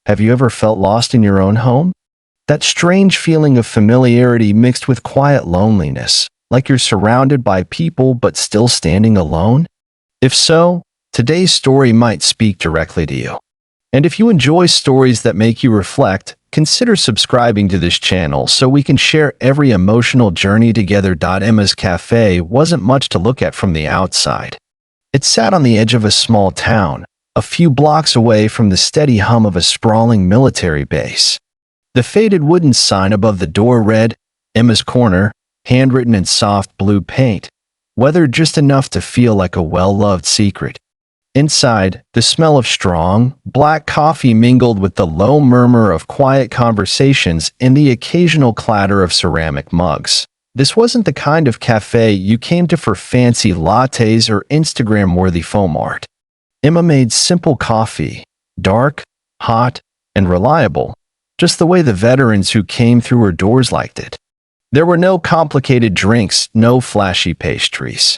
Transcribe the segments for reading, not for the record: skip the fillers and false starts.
Have you ever felt lost in your own home? That strange feeling of familiarity mixed with quiet loneliness, like you're surrounded by people but still standing alone? If so, today's story might speak directly to you. And if you enjoy stories that make you reflect, consider subscribing to this channel so we can share every emotional journey together. Emma's Café wasn't much to look at from the outside. It sat on the edge of a small town, a few blocks away from the steady hum of a sprawling military base. The faded wooden sign above the door read, "Emma's Corner," handwritten in soft blue paint, weathered just enough to feel like a well-loved secret. Inside, the smell of strong, black coffee mingled with the low murmur of quiet conversations and the occasional clatter of ceramic mugs. This wasn't the kind of cafe you came to for fancy lattes or Instagram-worthy foam art. Emma made simple coffee, dark, hot, and reliable, just the way the veterans who came through her doors liked it. There were no complicated drinks, no flashy pastries.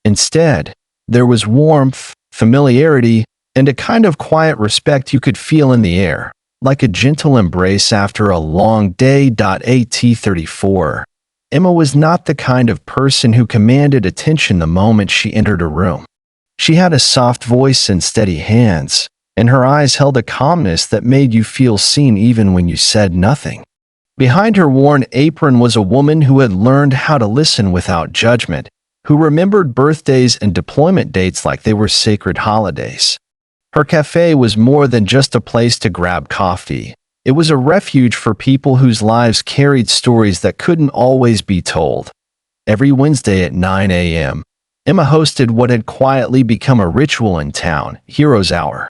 Instead, there was warmth, familiarity, and a kind of quiet respect you could feel in the air, like a gentle embrace after a long day. At 34, Emma was not the kind of person who commanded attention the moment she entered a room. She had a soft voice and steady hands, and her eyes held a calmness that made you feel seen even when you said nothing. Behind her worn apron was a woman who had learned how to listen without judgment, who remembered birthdays and deployment dates like they were sacred holidays. Her cafe was more than just a place to grab coffee. It was a refuge for people whose lives carried stories that couldn't always be told. Every Wednesday at 9 a.m., Emma hosted what had quietly become a ritual in town, Heroes Hour.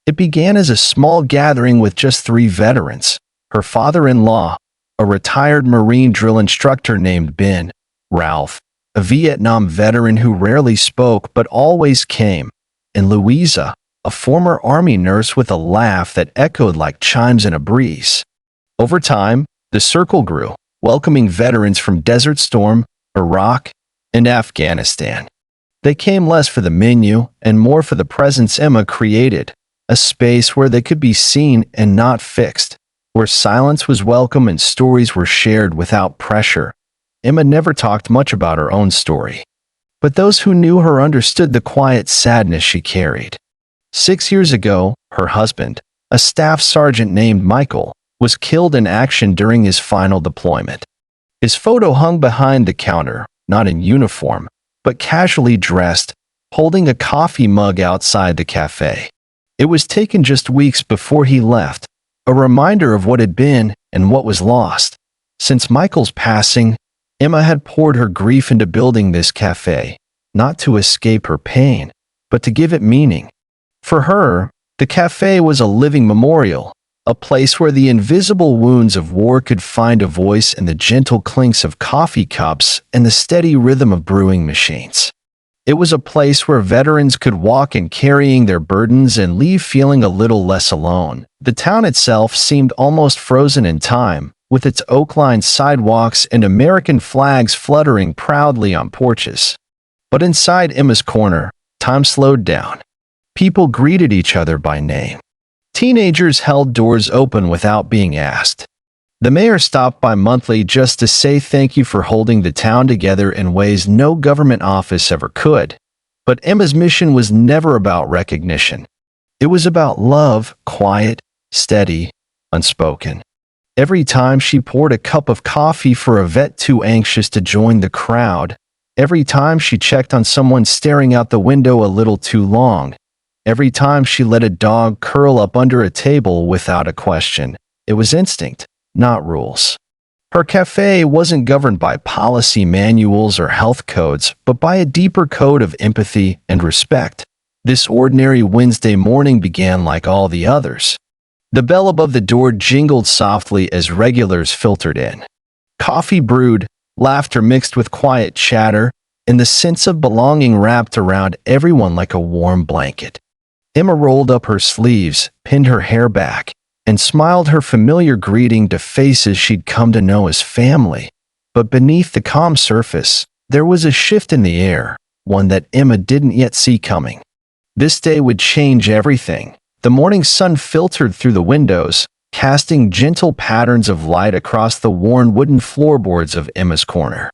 It began as a small gathering with just 3 veterans, her father-in-law, a retired Marine drill instructor named Ben, Ralph, a Vietnam veteran who rarely spoke but always came, and Louisa, a former Army nurse with a laugh that echoed like chimes in a breeze. Over time, the circle grew, welcoming veterans from Desert Storm, Iraq, and Afghanistan. They came less for the menu and more for the presence Emma created, a space where they could be seen and not fixed, where silence was welcome and stories were shared without pressure. Emma never talked much about her own story, but those who knew her understood the quiet sadness she carried. 6 years ago, her husband, a staff sergeant named Michael, was killed in action during his final deployment. His photo hung behind the counter, not in uniform, but casually dressed, holding a coffee mug outside the cafe. It was taken just weeks before he left, a reminder of what had been and what was lost. Since Michael's passing, Emma had poured her grief into building this cafe, not to escape her pain, but to give it meaning. For her, the cafe was a living memorial, a place where the invisible wounds of war could find a voice in the gentle clinks of coffee cups and the steady rhythm of brewing machines. It was a place where veterans could walk in carrying their burdens and leave feeling a little less alone. The town itself seemed almost frozen in time, with its oak-lined sidewalks and American flags fluttering proudly on porches. But inside Emma's Corner, time slowed down. People greeted each other by name. Teenagers held doors open without being asked. The mayor stopped by monthly just to say thank you for holding the town together in ways no government office ever could. But Emma's mission was never about recognition. It was about love, quiet, steady, unspoken. Every time she poured a cup of coffee for a vet too anxious to join the crowd, every time she checked on someone staring out the window a little too long, every time she let a dog curl up under a table without a question, it was instinct, not rules. Her cafe wasn't governed by policy manuals or health codes, but by a deeper code of empathy and respect. This ordinary Wednesday morning began like all the others. The bell above the door jingled softly as regulars filtered in. Coffee brewed, laughter mixed with quiet chatter, and the sense of belonging wrapped around everyone like a warm blanket. Emma rolled up her sleeves, pinned her hair back, and smiled her familiar greeting to faces she'd come to know as family. But beneath the calm surface, there was a shift in the air, one that Emma didn't yet see coming. This day would change everything, The morning sun filtered through the windows, casting gentle patterns of light across the worn wooden floorboards of Emma's corner.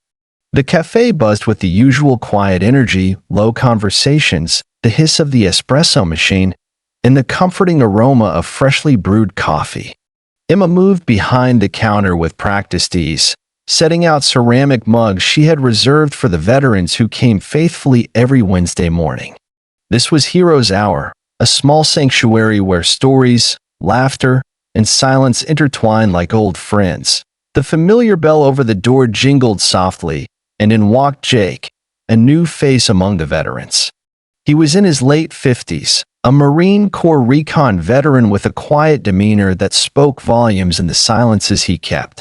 The cafe buzzed with the usual quiet energy, low conversations, the hiss of the espresso machine, and the comforting aroma of freshly brewed coffee. Emma moved behind the counter with practiced ease, setting out ceramic mugs she had reserved for the veterans who came faithfully every Wednesday morning. This was Heroes' Hour, a small sanctuary where stories, laughter, and silence intertwined like old friends. The familiar bell over the door jingled softly, and in walked Jake, a new face among the veterans. He was in his late 50s, a Marine Corps recon veteran with a quiet demeanor that spoke volumes in the silences he kept.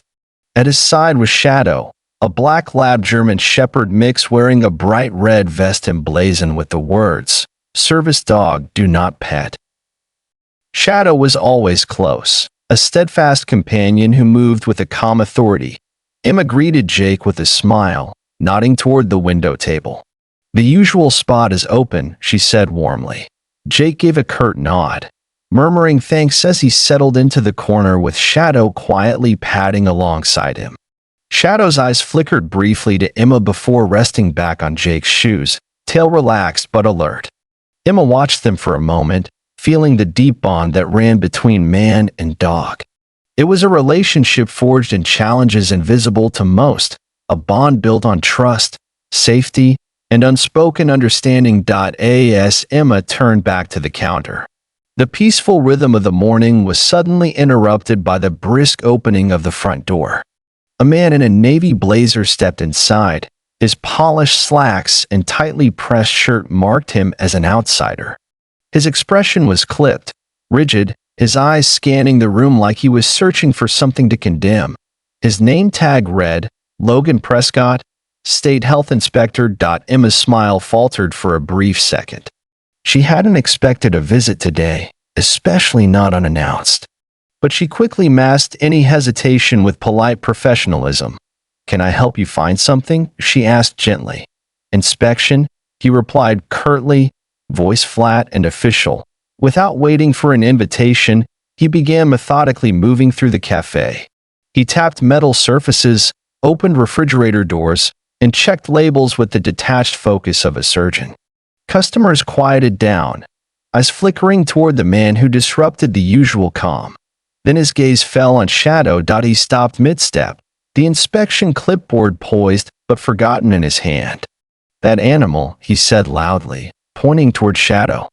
At his side was Shadow, a black lab German shepherd mix wearing a bright red vest emblazoned with the words, "Service dog, do not pet." Shadow was always close, a steadfast companion who moved with a calm authority. Emma greeted Jake with a smile, nodding toward the window table. "The usual spot is open," she said warmly. Jake gave a curt nod, murmuring thanks as he settled into the corner with Shadow quietly padding alongside him. Shadow's eyes flickered briefly to Emma before resting back on Jake's shoes, tail relaxed but alert. Emma watched them for a moment, feeling the deep bond that ran between man and dog. It was a relationship forged in challenges invisible to most, a bond built on trust, safety, and unspoken understanding. As Emma turned back to the counter, the peaceful rhythm of the morning was suddenly interrupted by the brisk opening of the front door. A man in a navy blazer stepped inside. His polished slacks and tightly pressed shirt marked him as an outsider. His expression was clipped, rigid, his eyes scanning the room like he was searching for something to condemn. His name tag read, Logan Prescott, State Health Inspector. Emma's smile faltered for a brief second. She hadn't expected a visit today, especially not unannounced. But she quickly masked any hesitation with polite professionalism. "Can I help you find something?" she asked gently. "Inspection?" he replied curtly, voice flat and official. Without waiting for an invitation, he began methodically moving through the cafe. He tapped metal surfaces, opened refrigerator doors, and checked labels with the detached focus of a surgeon. Customers quieted down, eyes flickering toward the man who disrupted the usual calm. Then his gaze fell on Shadow. He stopped mid-step, the inspection clipboard poised but forgotten in his hand. "That animal," he said loudly, pointing toward Shadow,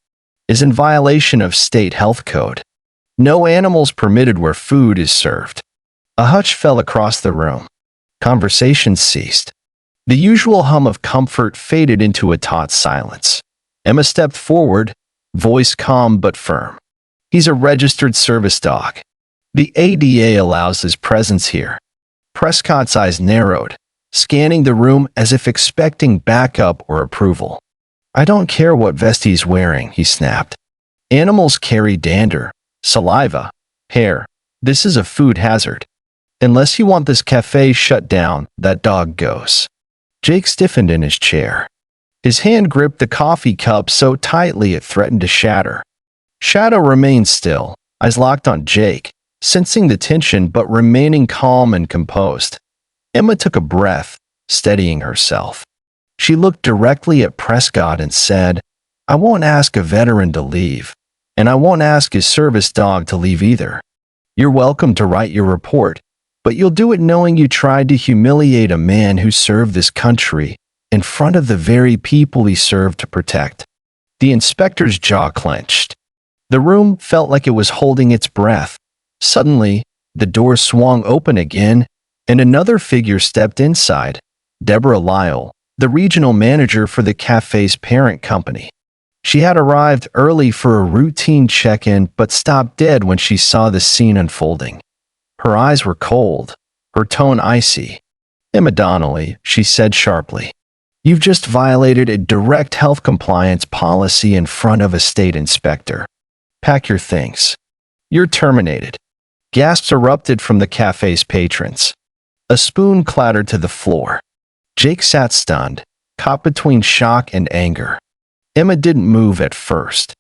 "is in violation of state health code. No animals permitted where food is served." A hush fell across the room. Conversation ceased. The usual hum of comfort faded into a taut silence. Emma stepped forward, voice calm but firm. "He's a registered service dog. The ADA allows his presence here." Prescott's eyes narrowed, scanning the room as if expecting backup or approval. "I don't care what vest he's wearing," he snapped. "Animals carry dander, saliva, hair. This is a food hazard. Unless you want this cafe shut down, that dog goes." Jake stiffened in his chair. His hand gripped the coffee cup so tightly it threatened to shatter. Shadow remained still, eyes locked on Jake, sensing the tension but remaining calm and composed. Emma took a breath, steadying herself. She looked directly at Prescott and said, "I won't ask a veteran to leave, and I won't ask his service dog to leave either. You're welcome to write your report, but you'll do it knowing you tried to humiliate a man who served this country in front of the very people he served to protect." The inspector's jaw clenched. The room felt like it was holding its breath. Suddenly, the door swung open again, and another figure stepped inside, Deborah Lyle, the regional manager for the cafe's parent company. She had arrived early for a routine check-in but stopped dead when she saw the scene unfolding. Her eyes were cold, her tone icy. "Emma Donnelly," she said sharply, "you've just violated a direct health compliance policy in front of a state inspector. Pack your things. You're terminated." Gasps erupted from the cafe's patrons. A spoon clattered to the floor. Jake sat stunned, caught between shock and anger. Emma didn't move at first.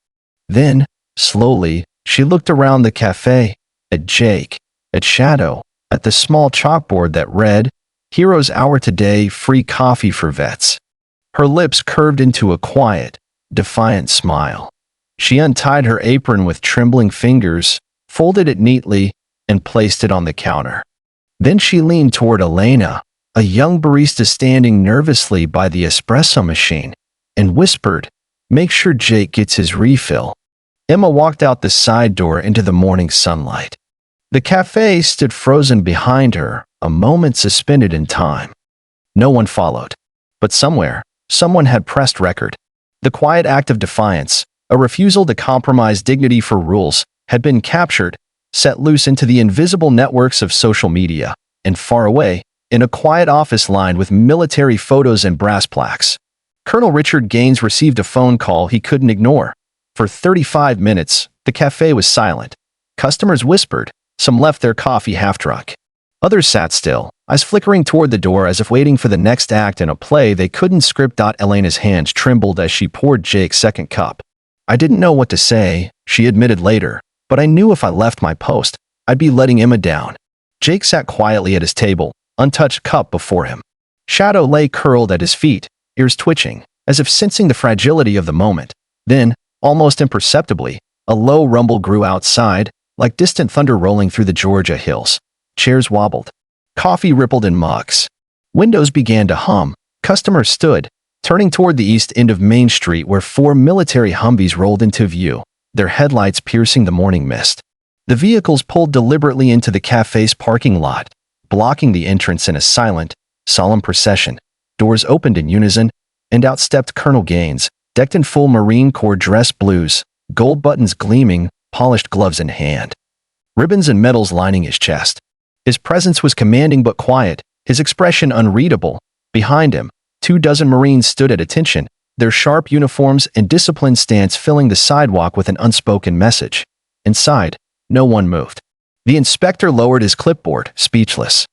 Then, Slowly, she looked around the cafe, at Jake, at Shadow, at the small chalkboard that read, Hero's Hour Today, free coffee for vets. Her lips curved into a quiet, defiant smile. She untied her apron with trembling fingers, folded it neatly, and placed it on the counter. Then she leaned toward Elena, a young barista standing nervously by the espresso machine, and whispered, "Make sure Jake gets his refill." Emma walked out the side door into the morning sunlight. The cafe stood frozen behind her, a moment suspended in time. No one followed. But somewhere, someone had pressed record. The quiet act of defiance, a refusal to compromise dignity for rules, had been captured, set loose into the invisible networks of social media, and far away, in a quiet office lined with military photos and brass plaques, Colonel Richard Gaines received a phone call he couldn't ignore. For 35 minutes, the cafe was silent. Customers whispered, some left their coffee half-drunk. Others sat still, eyes flickering toward the door as if waiting for the next act in a play they couldn't script. Elena's hands trembled as she poured Jake's second cup. "I didn't know what to say," she admitted later, "but I knew if I left my post, I'd be letting Emma down." Jake sat quietly at his table, untouched cup before him. Shadow lay curled at his feet, ears twitching, as if sensing the fragility of the moment. Then, almost imperceptibly, a low rumble grew outside, like distant thunder rolling through the Georgia hills. Chairs wobbled. Coffee rippled in mugs. Windows began to hum. Customers stood, turning toward the east end of Main Street where 4 military Humvees rolled into view, their headlights piercing the morning mist. The vehicles pulled deliberately into the cafe's parking lot, blocking the entrance in a silent, solemn procession. Doors opened in unison, and out stepped Colonel Gaines, decked in full Marine Corps dress blues, gold buttons gleaming, polished gloves in hand. Ribbons and medals lining his chest. His presence was commanding but quiet, his expression unreadable. Behind him, 24 Marines stood at attention, their sharp uniforms and disciplined stance filling the sidewalk with an unspoken message. Inside, no one moved. The inspector lowered his clipboard, speechless.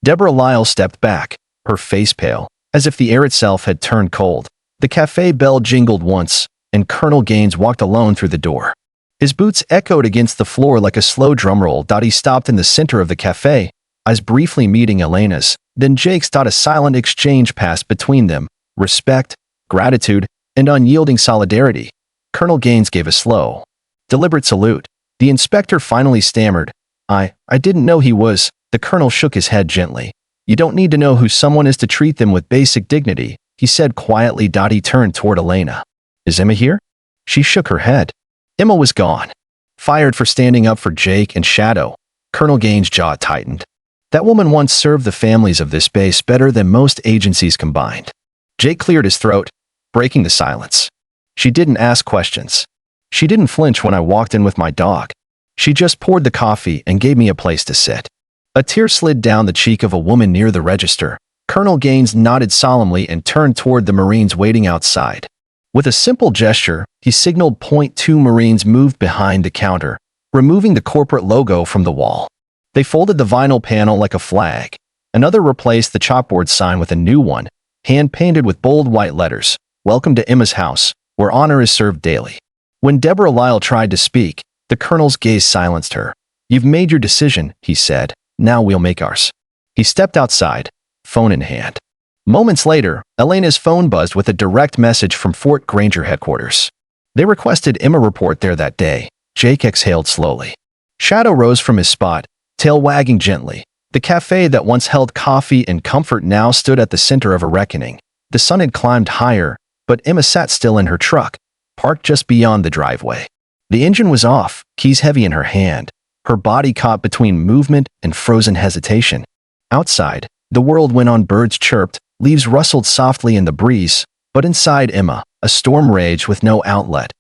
Deborah Lyle stepped back, her face pale, as if the air itself had turned cold. The cafe bell jingled once, and Colonel Gaines walked alone through the door. His boots echoed against the floor like a slow drumroll. He stopped in the center of the cafe, eyes briefly meeting Elena's. Then Jake's. A silent exchange passed between them, respect, gratitude, and unyielding solidarity. Colonel Gaines gave a slow, deliberate salute. The inspector finally stammered, I didn't know he was." The colonel shook his head gently. "You don't need to know who someone is to treat them with basic dignity," he said quietly. He turned toward Elena. "Is Emma here?" She shook her head. Emma was gone. Fired for standing up for Jake and Shadow. Colonel Gaines' jaw tightened. That woman once served the families of this base better than most agencies combined. Jake cleared his throat, breaking the silence. "She didn't ask questions. She didn't flinch when I walked in with my dog. She just poured the coffee and gave me a place to sit." A tear slid down the cheek of a woman near the register. Colonel Gaines nodded solemnly and turned toward the Marines waiting outside. With a simple gesture, he signaled. 2 Marines moved behind the counter, removing the corporate logo from the wall. They folded the vinyl panel like a flag. Another replaced the chalkboard sign with a new one, hand-painted with bold white letters, "Welcome to Emma's house, where honor is served daily." When Deborah Lyle tried to speak, the colonel's gaze silenced her. "You've made your decision," he said. "Now we'll make ours." He stepped outside, phone in hand. Moments later, Elena's phone buzzed with a direct message from Fort Granger headquarters. They requested Emma report there that day. Jake exhaled slowly. Shadow rose from his spot, tail wagging gently. The cafe that once held coffee and comfort now stood at the center of a reckoning. The sun had climbed higher, but Emma sat still in her truck, parked just beyond the driveway. The engine was off, keys heavy in her hand, her body caught between movement and frozen hesitation. Outside, the world went on. Birds chirped, leaves rustled softly in the breeze, but inside Emma, a storm raged with no outlet.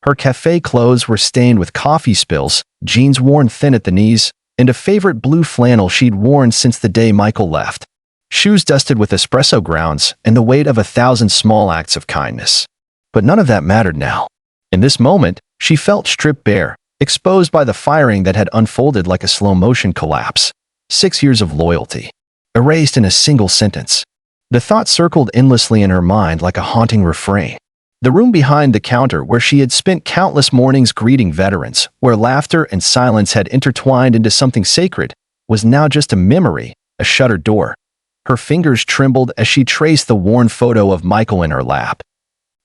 Her cafe clothes were stained with coffee spills, jeans worn thin at the knees, and a favorite blue flannel she'd worn since the day Michael left. Shoes dusted with espresso grounds and the weight of 1,000 small acts of kindness. But none of that mattered now. In this moment, she felt stripped bare, exposed by the firing that had unfolded like a slow-motion collapse. 6 years of loyalty, erased in a single sentence. The thought circled endlessly in her mind like a haunting refrain. The room behind the counter where she had spent countless mornings greeting veterans, where laughter and silence had intertwined into something sacred, was now just a memory, a shuttered door. Her fingers trembled as she traced the worn photo of Michael in her lap.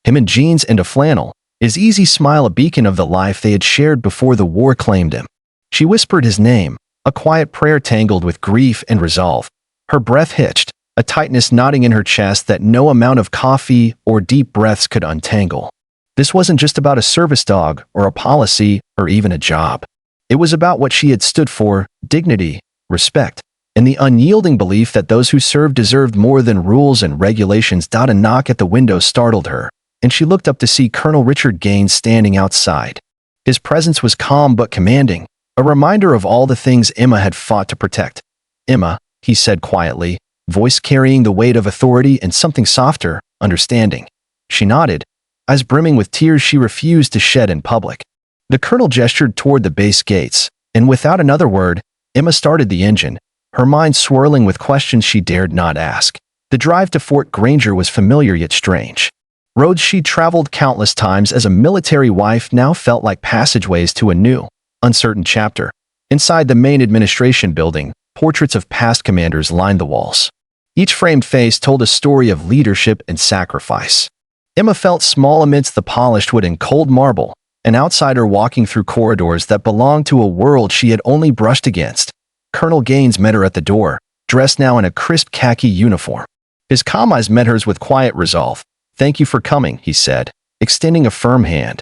Him in jeans and a flannel, his easy smile a beacon of the life they had shared before the war claimed him. She whispered his name, a quiet prayer tangled with grief and resolve. Her breath hitched, a tightness knotting in her chest that no amount of coffee or deep breaths could untangle. This wasn't just about a service dog or a policy or even a job. It was about what she had stood for: dignity, respect, and the unyielding belief that those who served deserved more than rules and regulations. A knock at the window startled her, and she looked up to see Colonel Richard Gaines standing outside. His presence was calm but commanding, a reminder of all the things Emma had fought to protect. "Emma," he said quietly, voice carrying the weight of authority and something softer, understanding. She nodded, eyes brimming with tears she refused to shed in public. The colonel gestured toward the base gates, and without another word, Emma started the engine, her mind swirling with questions she dared not ask. The drive to Fort Granger was familiar yet strange. Roads she'd traveled countless times as a military wife now felt like passageways to a new, uncertain chapter. Inside the main administration building, portraits of past commanders lined the walls. Each framed face told a story of leadership and sacrifice. Emma felt small amidst the polished wood and cold marble, an outsider walking through corridors that belonged to a world she had only brushed against. Colonel Gaines met her at the door, dressed now in a crisp khaki uniform. His calm eyes met hers with quiet resolve. "Thank you for coming," he said, extending a firm hand.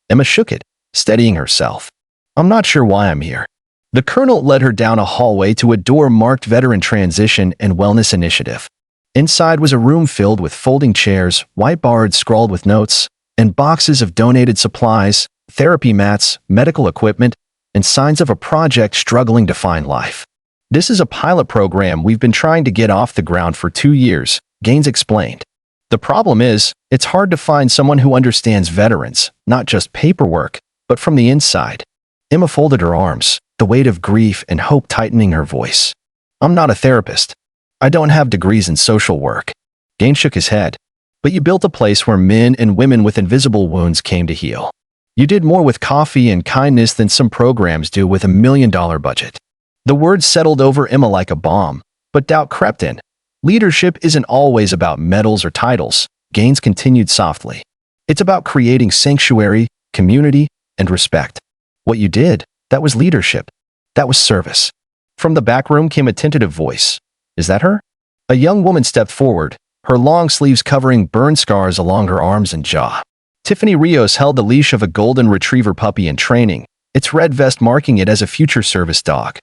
Emma shook it, steadying herself. "I'm not sure why I'm here." The colonel led her down a hallway to a door marked Veteran Transition and Wellness Initiative. Inside was a room filled with folding chairs, whiteboards scrawled with notes, and boxes of donated supplies, therapy mats, medical equipment, and signs of a project struggling to find life. "This is a pilot program we've been trying to get off the ground for 2 years, Gaines explained. "The problem is, it's hard to find someone who understands veterans, not just paperwork, but from the inside." Emma folded her arms, the weight of grief and hope tightening her voice. "I'm not a therapist. I don't have degrees in social work." Gaines shook his head. "But you built a place where men and women with invisible wounds came to heal. You did more with coffee and kindness than some programs do with $1 million budget." The words settled over Emma like a bomb, but doubt crept in. "Leadership isn't always about medals or titles," Gaines continued softly. "It's about creating sanctuary, community, and respect. What you did, that was leadership. That was service." From the back room came a tentative voice. "Is that her?" A young woman stepped forward, her long sleeves covering burn scars along her arms and jaw. Tiffany Rios held the leash of a golden retriever puppy in training, its red vest marking it as a future service dog.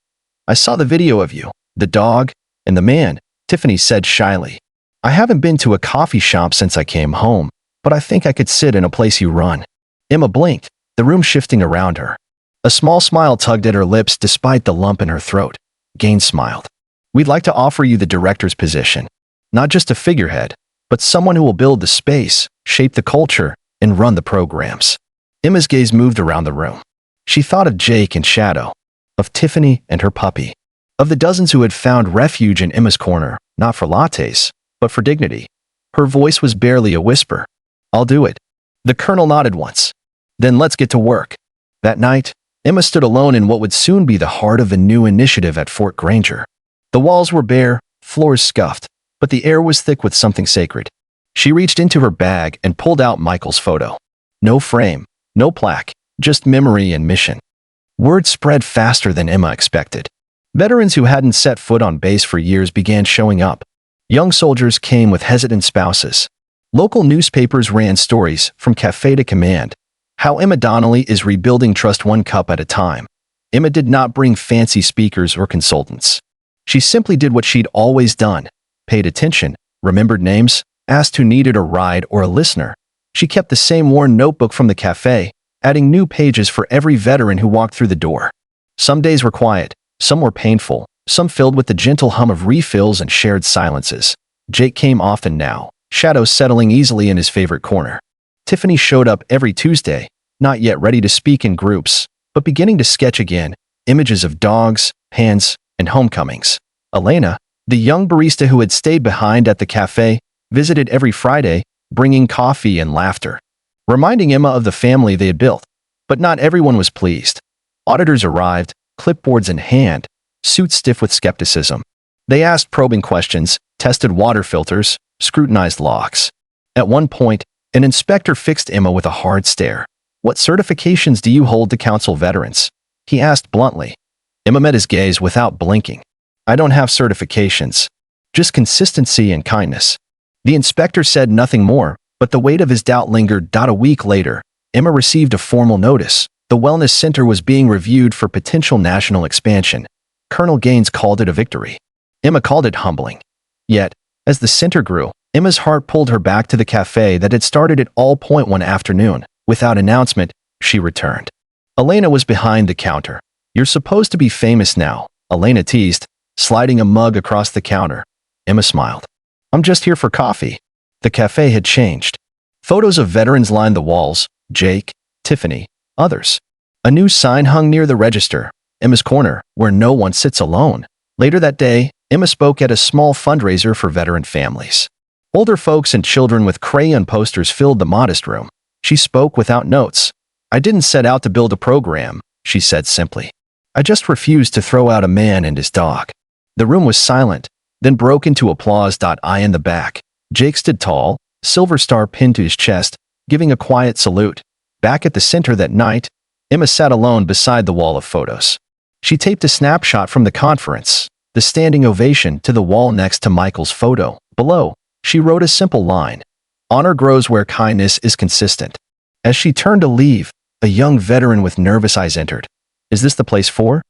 "I saw the video of you, the dog, and the man," Tiffany said shyly. "I haven't been to a coffee shop since I came home, but I think I could sit in a place you run." Emma blinked, the room shifting around her. A small smile tugged at her lips despite the lump in her throat. Gaines smiled. "We'd like to offer you the director's position. Not just a figurehead, but someone who will build the space, shape the culture, and run the programs." Emma's gaze moved around the room. She thought of Jake and Shadow, of Tiffany and her puppy, of the dozens who had found refuge in Emma's corner, not for lattes, but for dignity. Her voice was barely a whisper. "I'll do it." The colonel nodded once. "Then let's get to work." That night, Emma stood alone in what would soon be the heart of a new initiative at Fort Granger. The walls were bare, floors scuffed, but the air was thick with something sacred. She reached into her bag and pulled out Michael's photo. No frame, no plaque, just memory and mission. Word spread faster than Emma expected. Veterans who hadn't set foot on base for years began showing up. Young soldiers came with hesitant spouses. Local newspapers ran stories, from Café to Command, how Emma Donnelly is rebuilding trust one cup at a time. Emma did not bring fancy speakers or consultants. She simply did what she'd always done: paid attention, remembered names, asked who needed a ride or a listener. She kept the same worn notebook from the café, adding new pages for every veteran who walked through the door. Some days were quiet, some were painful, some filled with the gentle hum of refills and shared silences. Jake came often now, Shadow settling easily in his favorite corner. Tiffany showed up every Tuesday, not yet ready to speak in groups, but beginning to sketch again, images of dogs, hands, and homecomings. Elena, the young barista who had stayed behind at the cafe, visited every Friday, bringing coffee and laughter. reminding Emma of the family they had built. But not everyone was pleased. Auditors arrived, clipboards in hand, suits stiff with skepticism. They asked probing questions, tested water filters, scrutinized logs. At one point, an inspector fixed Emma with a hard stare. "What certifications do you hold to counsel veterans?" he asked bluntly. Emma met his gaze without blinking. "I don't have certifications. Just consistency and kindness." The inspector said nothing more, but the weight of his doubt lingered. A week later, Emma received a formal notice. The wellness center was being reviewed for potential national expansion. Colonel Gaines called it a victory. Emma called it humbling. Yet, as the center grew, Emma's heart pulled her back to the cafe that had started at all point one afternoon. Without announcement, she returned. Elena was behind the counter. "You're supposed to be famous now," Elena teased, sliding a mug across the counter. Emma smiled. "I'm just here for coffee." The cafe had changed. Photos of veterans lined the walls: Jake, Tiffany, others. A new sign hung near the register: Emma's Corner, where no one sits alone. Later that day, Emma spoke at a small fundraiser for veteran families. Older folks and children with crayon posters filled the modest room. She spoke without notes. "I didn't set out to build a program," she said simply. "I just refused to throw out a man and his dog." The room was silent, then broke into applause. I in the back. Jake stood tall, silver star pinned to his chest, giving a quiet salute. Back at the center that night, Emma sat alone beside the wall of photos. She taped a snapshot from the conference, the standing ovation, to the wall next to Michael's photo. Below, she wrote a simple line: "Honor grows where kindness is consistent." As she turned to leave, a young veteran with nervous eyes entered. "Is this the place for,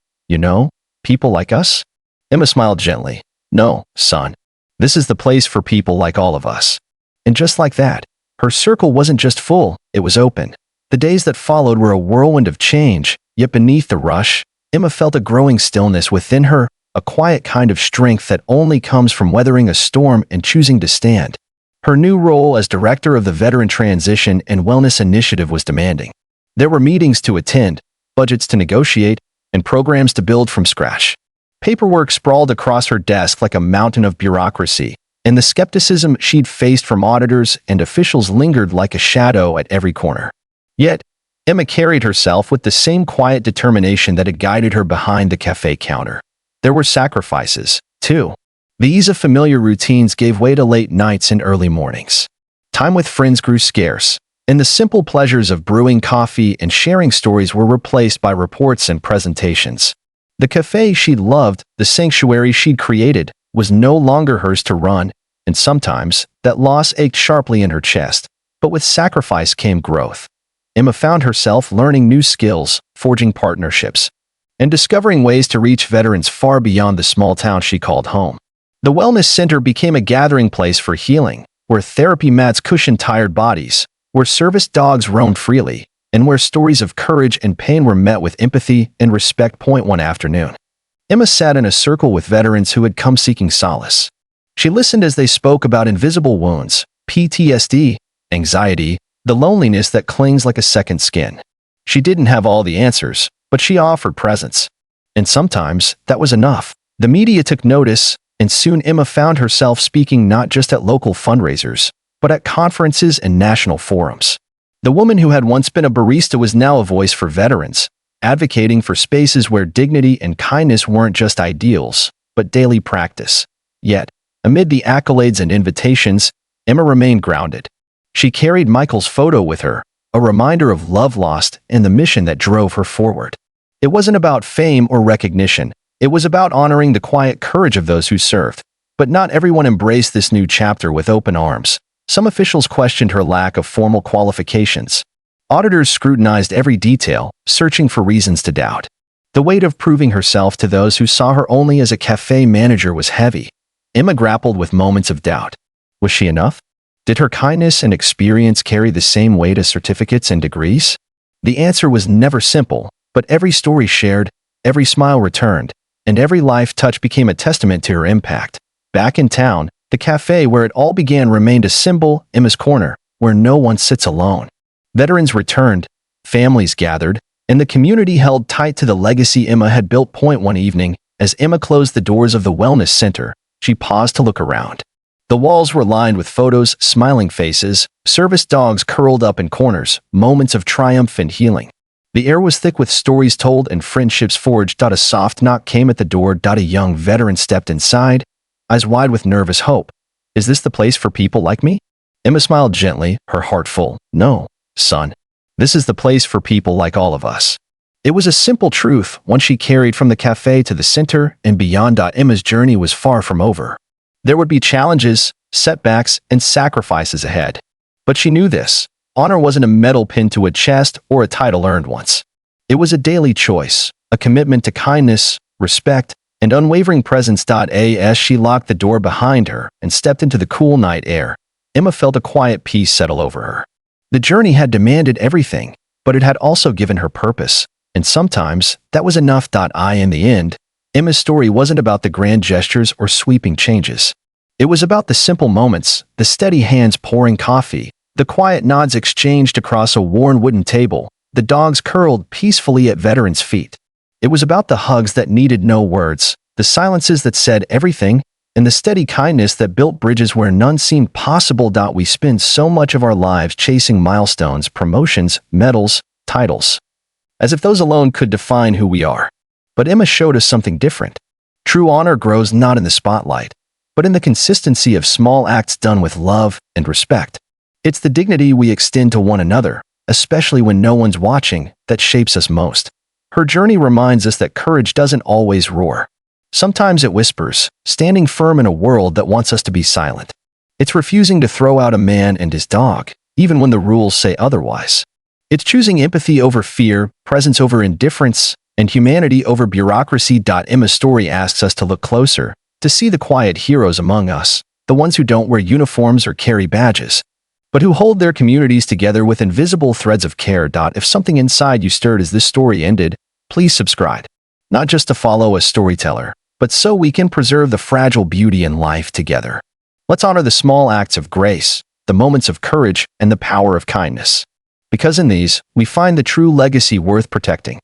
people like us?" Emma smiled gently. "No, son. This is the place for people like all of us." And just like that, her circle wasn't just full, it was open. The days that followed were a whirlwind of change, yet beneath the rush, Emma felt a growing stillness within her, a quiet kind of strength that only comes from weathering a storm and choosing to stand. Her new role as director of the Veteran Transition and Wellness Initiative was demanding. There were meetings to attend, budgets to negotiate, and programs to build from scratch. Paperwork sprawled across her desk like a mountain of bureaucracy, and the skepticism she'd faced from auditors and officials lingered like a shadow at every corner. Yet, Emma carried herself with the same quiet determination that had guided her behind the cafe counter. There were sacrifices, too. The ease of familiar routines gave way to late nights and early mornings. Time with friends grew scarce, and the simple pleasures of brewing coffee and sharing stories were replaced by reports and presentations. The cafe she'd loved, the sanctuary she'd created, was no longer hers to run, and sometimes that loss ached sharply in her chest. But with sacrifice came growth. Emma found herself learning new skills, forging partnerships, and discovering ways to reach veterans far beyond the small town she called home. The Wellness Center became a gathering place for healing, where therapy mats cushioned tired bodies, where service dogs roamed freely, and where stories of courage and pain were met with empathy and respect. One afternoon, Emma sat in a circle with veterans who had come seeking solace. She listened as they spoke about invisible wounds, PTSD, anxiety, the loneliness that clings like a second skin. She didn't have all the answers, but she offered presence. And sometimes that was enough. The media took notice, and soon Emma found herself speaking not just at local fundraisers, but at conferences and national forums. The woman who had once been a barista was now a voice for veterans, advocating for spaces where dignity and kindness weren't just ideals, but daily practice. Yet, amid the accolades and invitations, Emma remained grounded. She carried Michael's photo with her, a reminder of love lost and the mission that drove her forward. It wasn't about fame or recognition. It was about honoring the quiet courage of those who served. But not everyone embraced this new chapter with open arms. Some officials questioned her lack of formal qualifications. Auditors scrutinized every detail, searching for reasons to doubt. The weight of proving herself to those who saw her only as a cafe manager was heavy. Emma grappled with moments of doubt. Was she enough? Did her kindness and experience carry the same weight as certificates and degrees? The answer was never simple, but every story shared, every smile returned, and every life touch became a testament to her impact. Back in town, the cafe where it all began remained a symbol, Emma's Corner, where no one sits alone. Veterans returned, families gathered, and the community held tight to the legacy Emma had built. One evening, as Emma closed the doors of the Wellness Center, she paused to look around. The walls were lined with photos, smiling faces, service dogs curled up in corners, moments of triumph and healing. The air was thick with stories told and friendships forged. A soft knock came at the door. A young veteran stepped inside, eyes wide with nervous hope. Is this the place for people like me? Emma smiled gently, her heart full. No, son. This is the place for people like all of us. It was a simple truth, one she carried from the cafe to the center and beyond. Emma's journey was far from over. There would be challenges, setbacks, and sacrifices ahead. But she knew this. Honor wasn't a medal pinned to a chest or a title earned once. It was a daily choice, a commitment to kindness, respect, and unwavering presence. As she locked the door behind her and stepped into the cool night air, Emma felt a quiet peace settle over her. The journey had demanded everything, but it had also given her purpose, and sometimes that was enough. In the end, Emma's story wasn't about the grand gestures or sweeping changes. It was about the simple moments, the steady hands pouring coffee, the quiet nods exchanged across a worn wooden table, the dogs curled peacefully at veterans' feet. It was about the hugs that needed no words, the silences that said everything, and the steady kindness that built bridges where none seemed possible. We spend so much of our lives chasing milestones, promotions, medals, titles, as if those alone could define who we are. But Emma showed us something different. True honor grows not in the spotlight, but in the consistency of small acts done with love and respect. It's the dignity we extend to one another, especially when no one's watching, that shapes us most. Her journey reminds us that courage doesn't always roar. Sometimes it whispers, standing firm in a world that wants us to be silent. It's refusing to throw out a man and his dog, even when the rules say otherwise. It's choosing empathy over fear, presence over indifference, and humanity over bureaucracy. Emma's story asks us to look closer, to see the quiet heroes among us, the ones who don't wear uniforms or carry badges, but who hold their communities together with invisible threads of care. If something inside you stirred as this story ended, please subscribe. Not just to follow a storyteller, but so we can preserve the fragile beauty in life together. Let's honor the small acts of grace, the moments of courage, and the power of kindness. Because in these, we find the true legacy worth protecting.